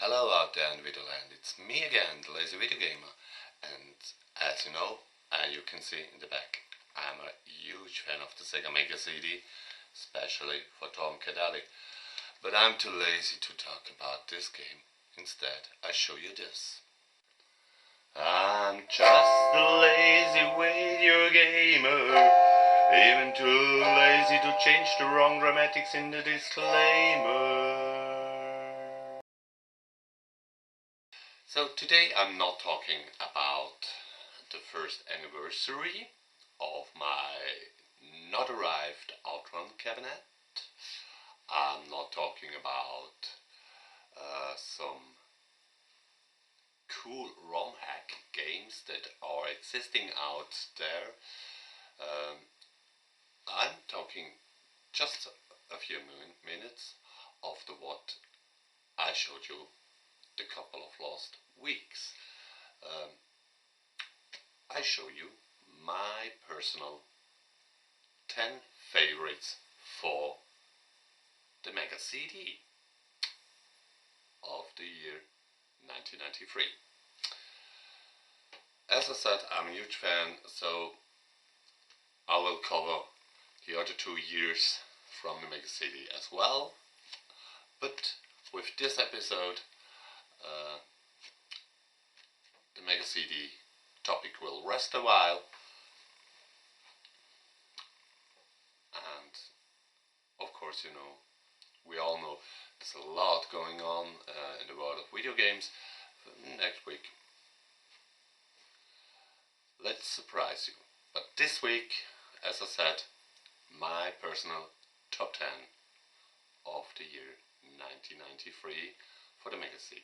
Hello out there in Videoland, it's me again, the Lazy Video Gamer, and as you know, and you can see in the back, I'm a huge fan of the Sega Mega CD, especially for Tom Cadelli, but I'm too lazy to talk about this game. Instead, I show you this. I'm just a lazy video gamer, even too lazy to change the wrong dramatics in the disclaimer. So today I'm not talking about the first anniversary of my not arrived Outrun cabinet. I'm not talking about some cool ROM hack games that are existing out there. I'm talking just a few minutes of what I showed you the couple of last weeks. I show you my personal 10 favorites for the Mega CD of the year 1993. As I said, I'm a huge fan, so I will cover the other 2 years from the Mega CD as well. But with this episode, the Mega CD topic will rest a while, and of course, we all know there's a lot going on in the world of video games. Next week, let's surprise you. But this week, as I said, my personal top 10 of the year 1993 for the Mega CD.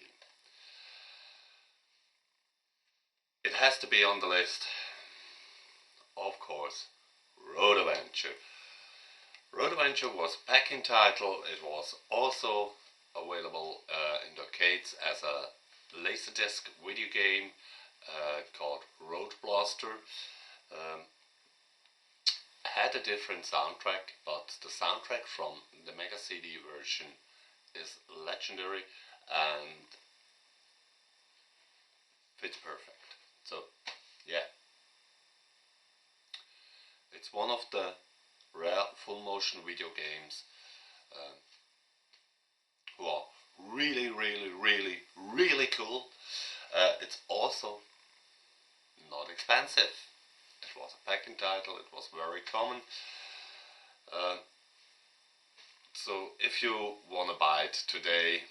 It has to be on the list, of course, Road Adventure. Road Adventure was back in title. It was also available in the arcades as a Laserdisc video game called Road Blaster. Had a different soundtrack, but the soundtrack from the Mega CD version is legendary and fits perfect. So, yeah. It's one of the rare full motion video games who are really, really, really, really cool. It's also not expensive. It was a packing title, it was very common. So if you want to buy it today,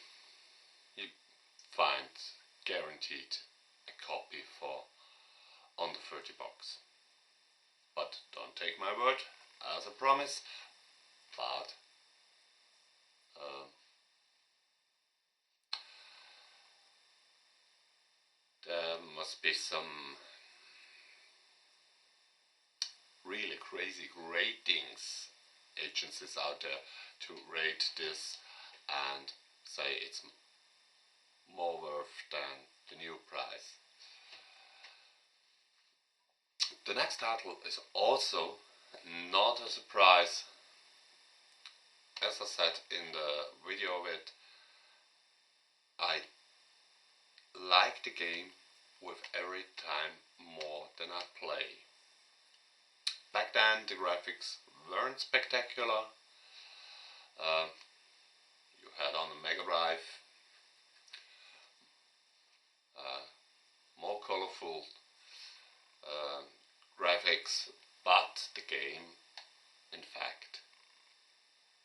you find guaranteed a copy for under 30 bucks. But don't take my word as a promise, but there must be some really crazy ratings agencies out there to rate this and say it's more worth than the new price. The next title is also not a surprise. As I said in the video of it, I like the game with every time more than I play. Back then the graphics weren't spectacular. You had on the Mega Drive more colorful graphics, but the game, in fact,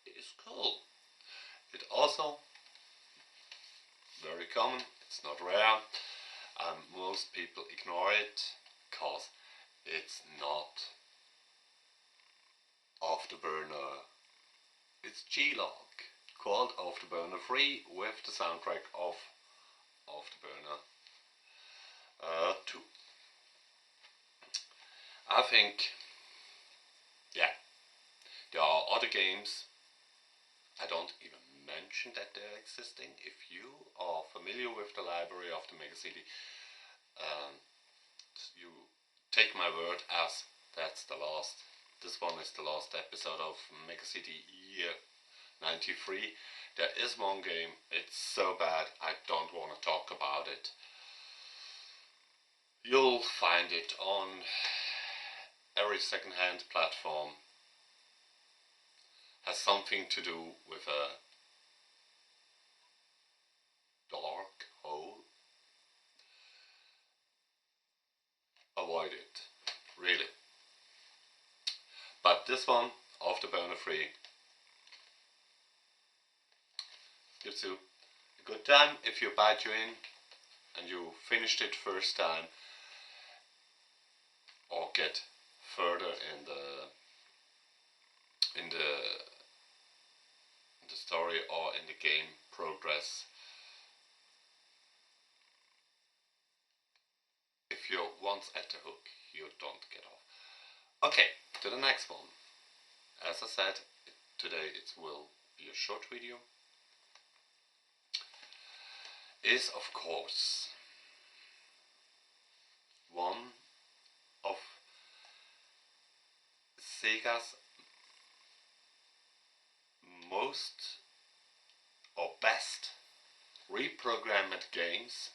is cool. It also very common. It's not rare. Most people ignore it because it's not Afterburner. It's G-Log, called Afterburner 3 with the soundtrack of Afterburner 2. I think, yeah, there are other games. I don't even mention that they're existing. If you are familiar with the library of the Mega CD, you take my word as this one is the last episode of Mega CD year 93. There is one game, it's so bad I don't want to talk about it. You'll find it on every second-hand platform. Has something to do with a dark hole. Avoid it, really. But this one, Afterburner Free, gives you a good time if you bite you in and you finished it first time, or get further in the story or in the game progress. If you're once at the hook, you don't get off. Okay, to the next one. As I said, today it will be a short video. Is of course one of Sega's most or best reprogrammed games.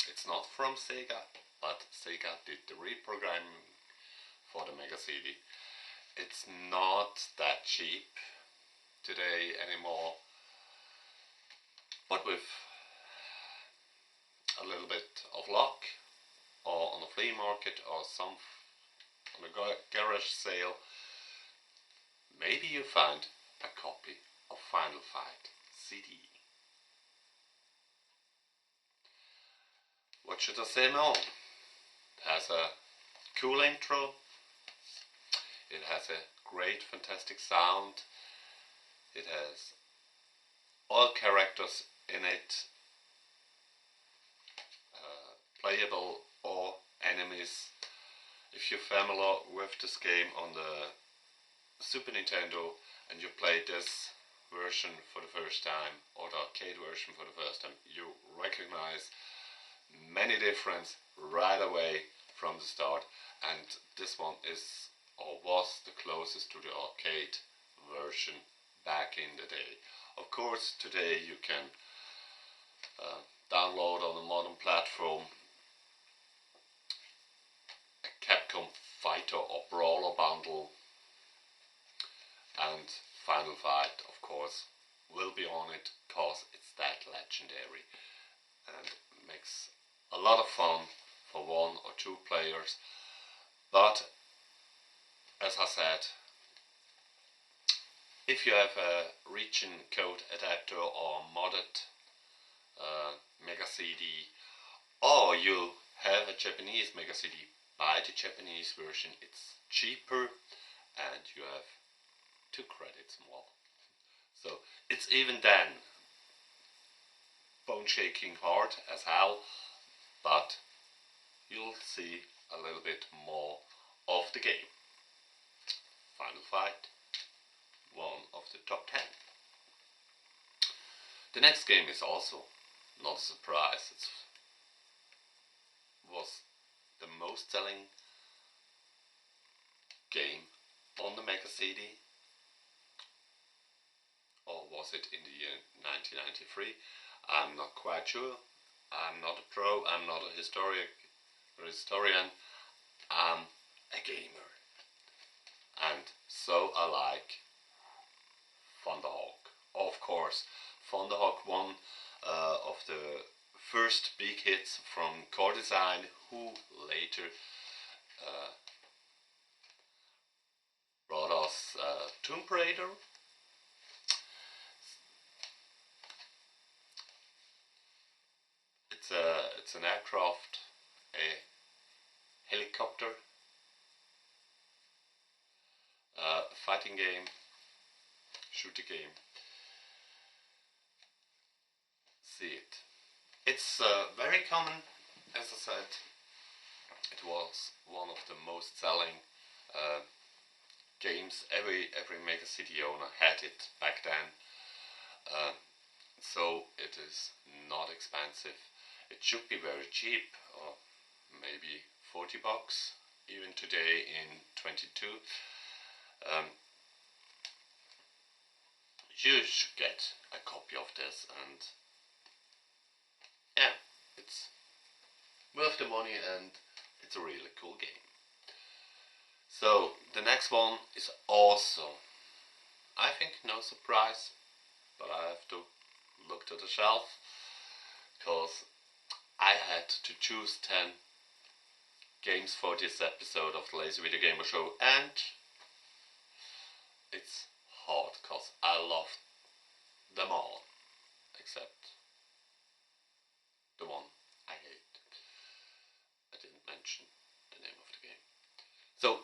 It's not from Sega, but Sega did the reprogramming for the Mega CD. It's not that cheap today anymore, but with a little bit of luck, or on a flea market, or some on a garage sale, maybe you find a copy of Final Fight CD. What should I say more? It has a cool intro, it has a great fantastic sound, it has all characters in it, playable or enemies. If you're familiar with this game on the Super Nintendo and you play this version for the first time, or the arcade version for the first time, you recognize many differences right away from the start, and this one is or was the closest to the arcade version back in the day. Of course, today you can download on a modern platform a Capcom Fighter or Brawler bundle, and Final Fight, of course, will be on it because it's that legendary and makes a lot of fun for one or two players. But as I said, if you have a region code adapter or modded Mega CD, or you have a Japanese Mega CD, buy the Japanese version. It's cheaper and you have 2 credits more. So it's even then bone shaking hard as hell, but you'll see a little bit more of the game. Final Fight, one of the top 10. The next game is also not a surprise. It was the most selling game on the Mega CD, or was it in the year 1993? I'm not quite sure. I'm not a pro, I'm not a historian, I'm a gamer. And so I like Thunderhawk. Of course, Thunderhawk, one of the first big hits from Core Design, who later brought us Tomb Raider. It's an aircraft, a helicopter, fighting game, shooter game. See it. It's very common, as I said. It was one of the most selling games. Every Mega CD owner had it back then. So it is not expensive. It should be very cheap, or maybe 40 bucks even today in 22. you should get a copy of this, and yeah, it's worth the money and it's a really cool game. So the next one is also, I think, no surprise, but I have to look to the shelf because I had to choose 10 games for this episode of the Lazy Video Gamer Show, and it's hard because I love them all except the one I hate. I didn't mention the name of the game. So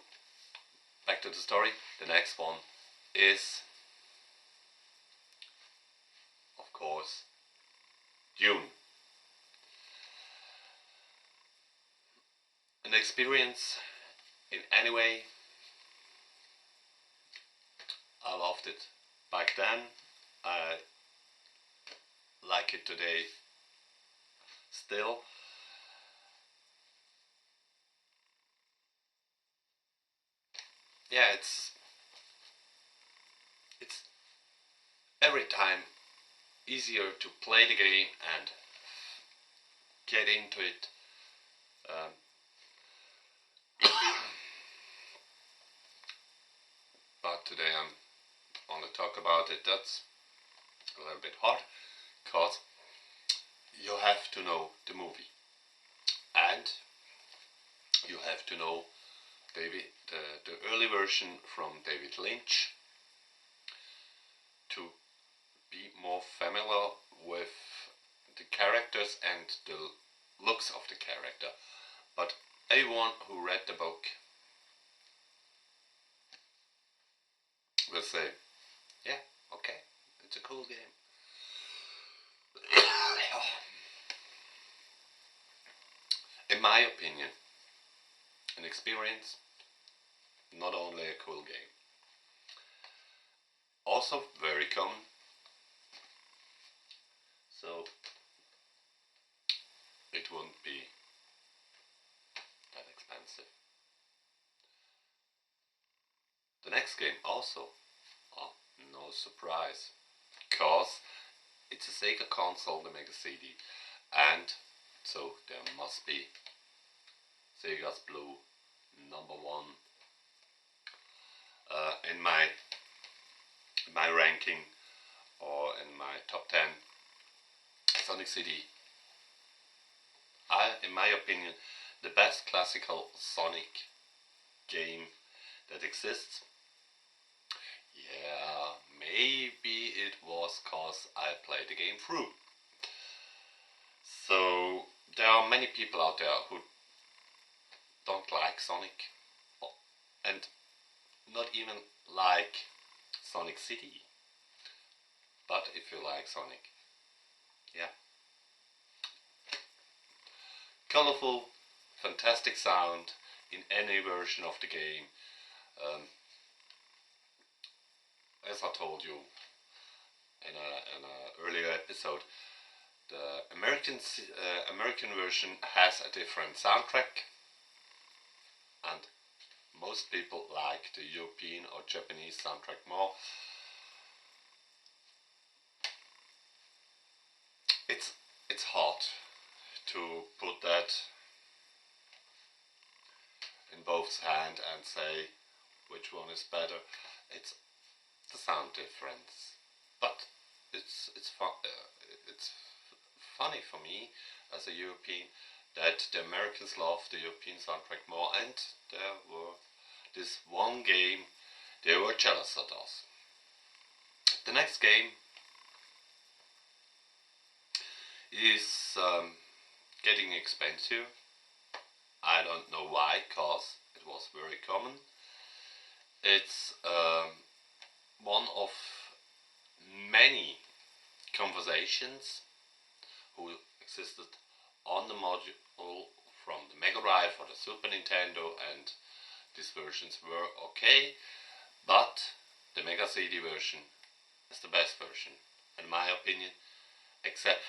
back to the story. The next one is, of course, Dune. An experience in any way. I loved it back then. I like it today still. Yeah, it's every time easier to play the game and get into it. But today I'm only talk about it. That's a little bit hard because you have to know the movie and you have to know the early version from David Lynch to be more familiar with the characters and the looks of the character. But anyone who read the book will say, yeah, okay, it's a cool game. In my opinion, an experience, not only a cool game. Also very common. So it won't be that expensive. The next game also, oh, no surprise, because it's a Sega console, the Mega CD, and so there must be Sega's Blue #1 in my ranking or in my top 10. Sonic CD. In my opinion, the best classical Sonic game that exists. Yeah, maybe it was cause I played the game through. So there are many people out there who don't like Sonic and not even like Sonic CD. But if you like Sonic, yeah. Colorful, fantastic sound in any version of the game. As I told you in a earlier episode, the American version has a different soundtrack, and most people like the European or Japanese soundtrack more. It's hard to put that in both hands and say which one is better. It's the sound difference, but it's funny for me as a European that the Americans love the European soundtrack more, and there were this one game they were jealous of us. The next game is getting expensive. I don't know why, cause it was very common. It's one of many conversations who existed on the module from the Mega Drive or the Super Nintendo, and these versions were okay, but the Mega CD version is the best version, in my opinion, except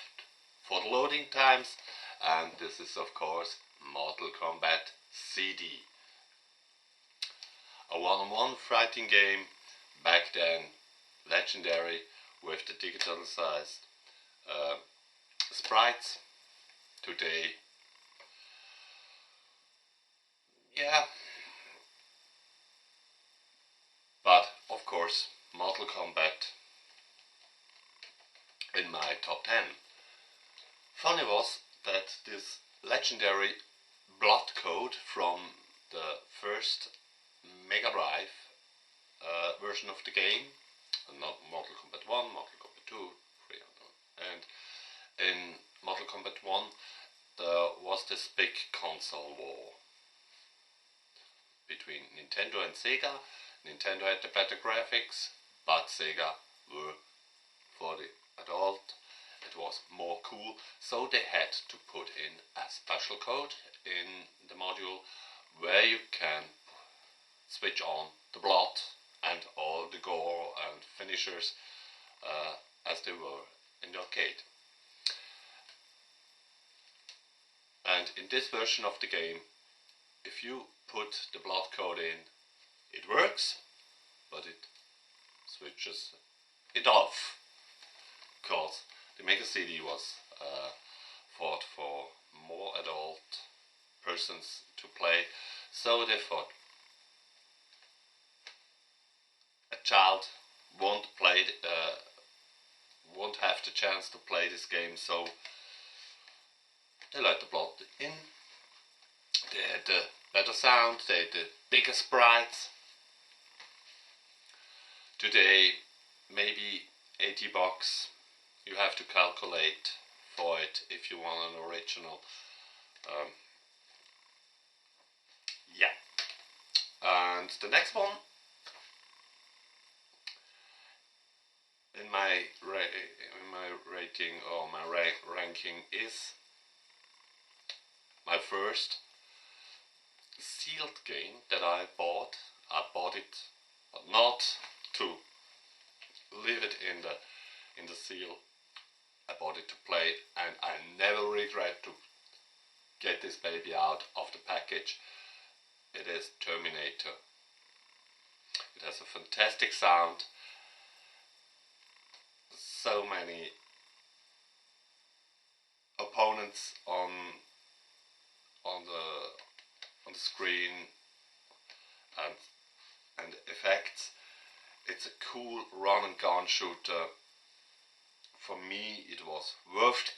for the loading times, and this is of course Mortal Kombat CD. A one-on-one fighting game, back then legendary, with the digitalized sprites today. Yeah, but of course Mortal Kombat in my top 10. Funny was that this legendary blood code from the first Mega Drive version of the game, not Mortal Kombat 1, Mortal Kombat 2, 3, and in Mortal Kombat 1 there was this big console war between Nintendo and Sega. Nintendo had the better graphics, but Sega were for the adult. It was more cool, so they had to put in a special code in the module where you can switch on the blood and all the gore and finishers as they were in the arcade. And in this version of the game, if you put the blood code in, it works, but it switches it off, because the Mega CD was thought for more adult persons to play, so they thought a child won't have the chance to play this game, so they let the blood in. They had the better sound, they had the bigger sprites. Today, maybe 80 bucks. You have to calculate for it if you want an original. Yeah. And the next one in my rating or my ranking is my first sealed game that I bought. I bought it, but not to leave it in the seal. I bought it to play, and I never regret to get this baby out of the package. It is Terminator. It has a fantastic sound. So many opponents on the screen and effects. It's a cool run and gun shooter. For me, it was worth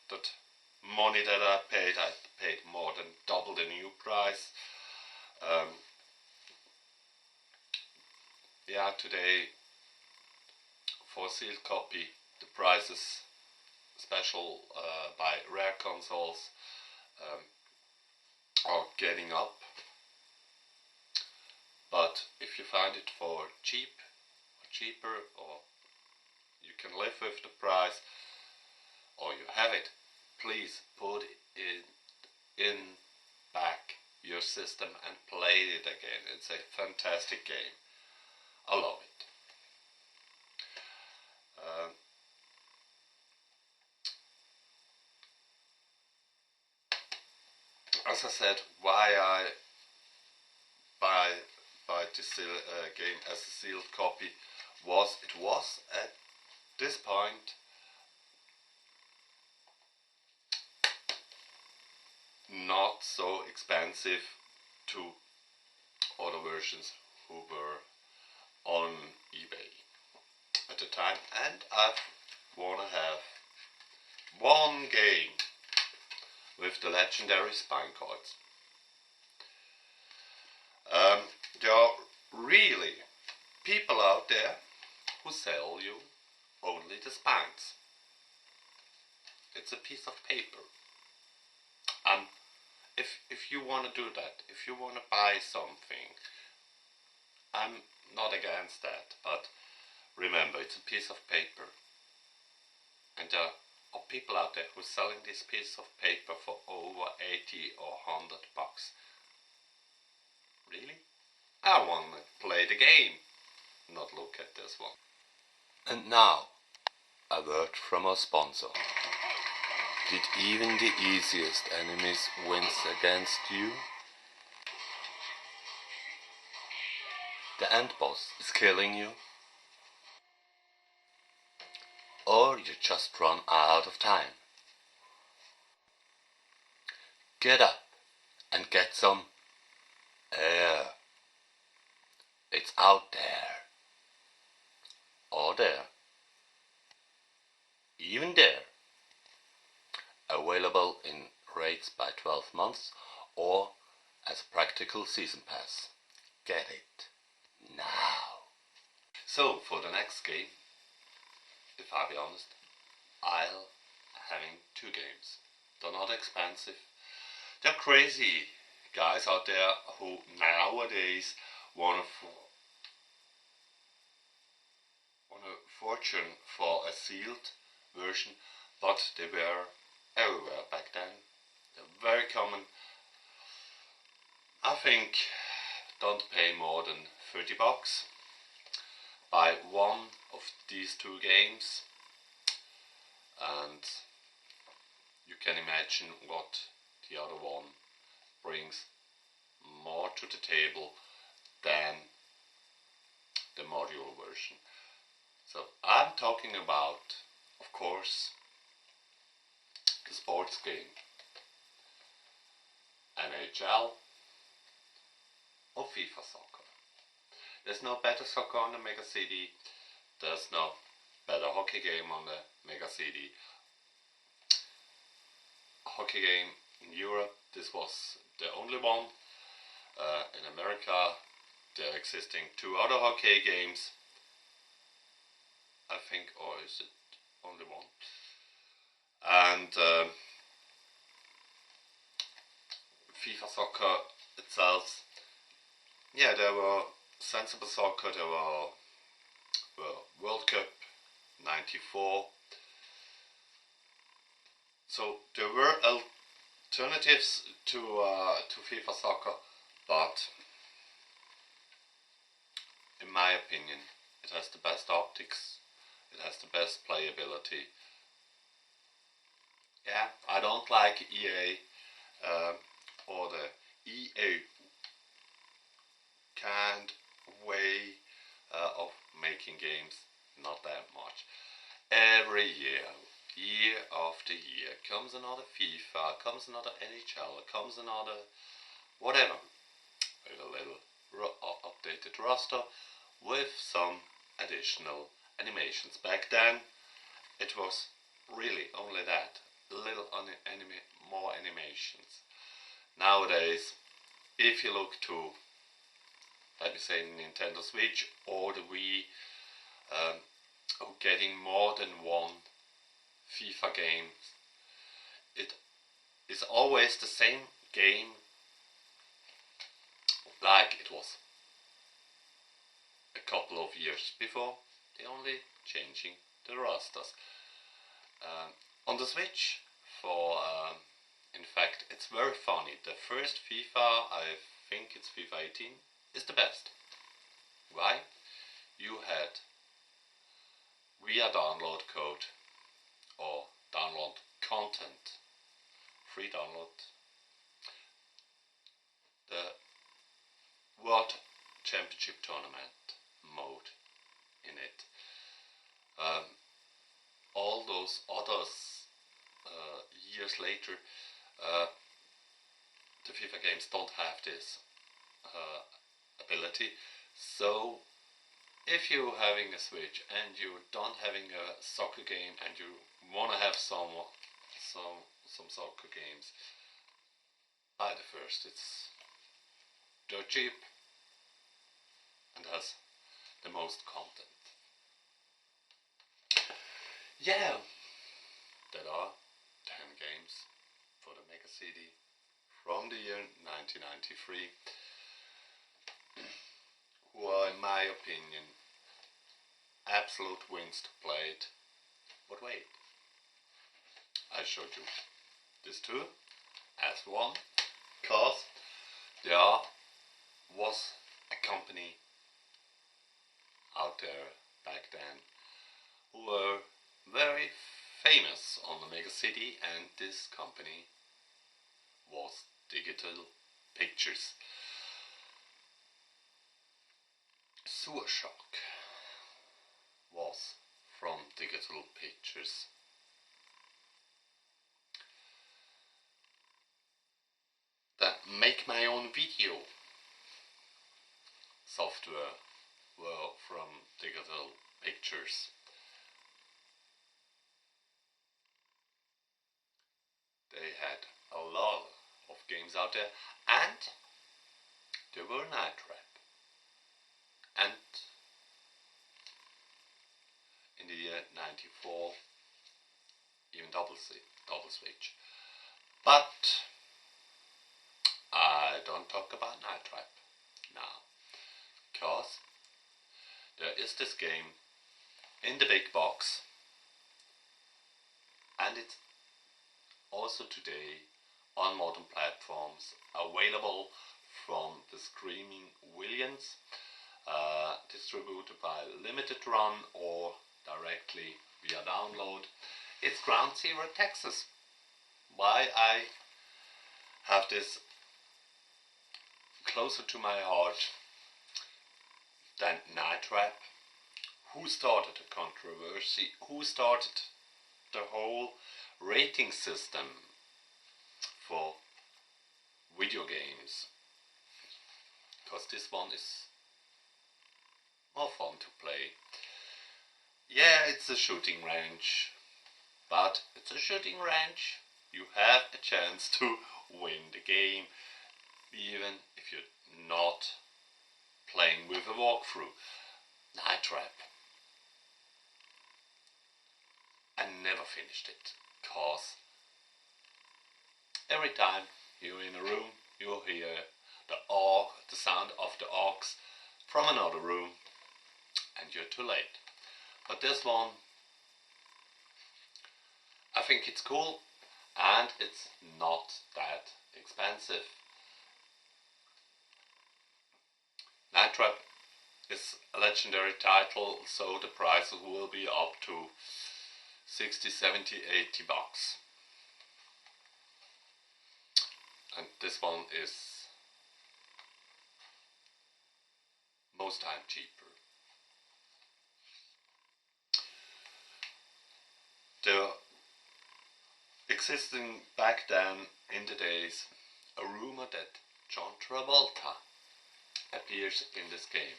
that money that I paid. I paid more than double the new price. Yeah, today for a sealed copy, the prices special by Rare Consoles are getting up. But if you find it for cheaper, or you can live with the price, or you have it, please put it in back your system and play it again. It's a fantastic game. I love it. As I said, why I buy this game as a sealed copy was it was at this point not so expensive to other versions who were on eBay at the time, and I wanna have one game with the legendary spine cards. There are really people out there who sell you only the spines. It's a piece of paper. If you want to do that, if you want to buy something, I'm not against that, but remember, it's a piece of paper. And there are people out there who are selling this piece of paper for over 80 or 100 bucks. Really? I want to play the game, not look at this one. And now, a word from our sponsor. Did even the easiest enemies wins against you? The end boss is killing you? or you just run out of time. Get up and get some air. It's out there, or there, even there. Available in rates by 12 months or as a practical season pass. Get it now. So for the next game, if I'll be honest, I'll having two games. They're not expensive. There are crazy guys out there who nowadays want a fortune for a sealed version, but they were everywhere back then. They're very common. I think don't pay more than 30 bucks. Buy one of these two games and you can imagine what the other one brings more to the table than the modular version. So I'm talking about, of course, the sports game, NHL or FIFA Soccer. There's no better soccer on the Mega CD, there's no better hockey game on the Mega CD. Hockey game in Europe, this was the only one. In America, there are existing two other hockey games, I think, or is it only one? And FIFA Soccer itself, yeah, there were Sensible Soccer, there were World Cup 94. So there were alternatives to FIFA Soccer, but in my opinion, it has the best optics, it has the best playability. Yeah, I don't like EA or the EA kind way of making games, not that much. Every year after year, comes another FIFA, comes another NHL, comes another whatever, with a little updated roster with some additional animations. Back then, it was really only that, little more animations. Nowadays, if you look to, let me say, Nintendo Switch or the Wii, getting more than one FIFA game, it is always the same game like it was a couple of years before. They only changing the rosters. On the Switch, in fact, it's very funny. The first FIFA, I think it's FIFA 18, is the best. Why? You had via download code or download content, free download, the World Championship Tournament mode in it. All those others years later, the FIFA games don't have this ability. So if you're having a Switch and you don't having a soccer game and you wanna have some soccer games, buy the first. It's dirt cheap and has the most content. Yeah, there are 10 games for the Mega CD from the year 1993 who are, in my opinion, absolute wins to play it. But wait, I showed you this two as one, because there was a company out there back then who were very famous on the Mega City, and this company was Digital Pictures. Sewer Shock was from Digital Pictures. The Make My Own Video software were from Digital Pictures. They had a lot of games out there, and there were Night Trap. And in the year 94, even Double Switch. But I don't talk about Night Trap now, because there is this game in the big box, and it's also today on modern platforms available from the Screaming Williams, distributed by Limited Run or directly via download. It's Ground Zero Texas. Why I have this closer to my heart than Night Trap? Who started the controversy? Who started the whole rating system for video games? Because this one is more fun to play. Yeah, it's a shooting range, but it's a shooting range. You have a chance to win the game, even if you're not playing with a walkthrough. Night Trap. I never finished it, cause every time you're in a room, you'll hear the sound of the orcs from another room, and you're too late. But this one, I think it's cool, and it's not that expensive. Night Trap is a legendary title, so the price will be up to 60, 70, 80 bucks. And this one is most time cheaper. There existing back then in the days a rumor that John Travolta appears in this game.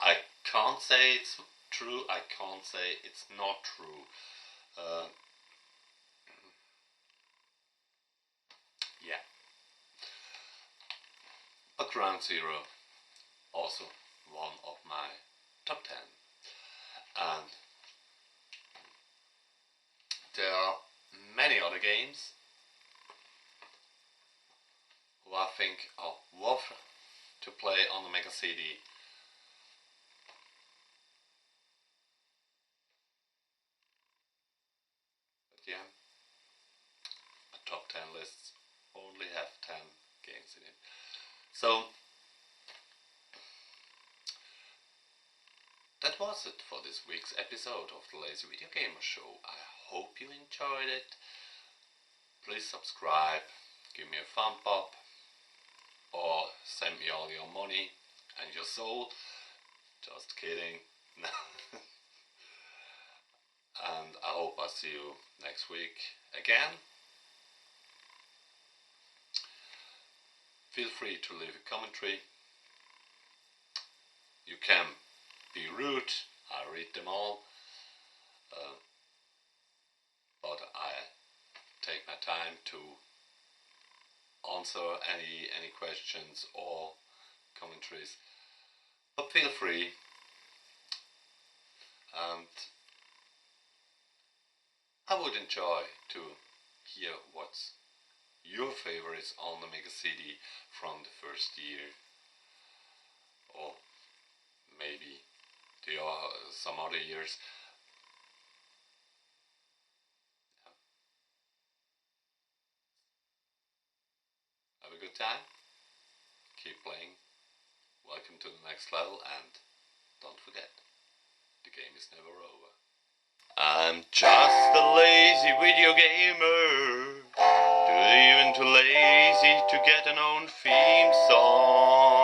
I can't say it's true, I can't say it's not true. Yeah. But Ground Zero, also one of my top 10. And there are many other games who I think are worth to play on the Mega CD. But yeah, a top 10 list only have 10 games in it. So that was it for this week's episode of the Lazy Video Gamer Show. I hope you enjoyed it. Please subscribe, give me a thumb up, or send me all your money and your soul. Just kidding. And I hope I see you next week again. Feel free to leave a commentary. You can be rude, I read them all, but I take my time to answer any questions or commentaries. But feel free, and I would enjoy to hear what's your favorites on the Mega CD from the first year, or maybe there are some other years. Have a good time, keep playing, welcome to the next level, and don't forget, the game is never over. I'm just a lazy video gamer, even too lazy to get an own theme song.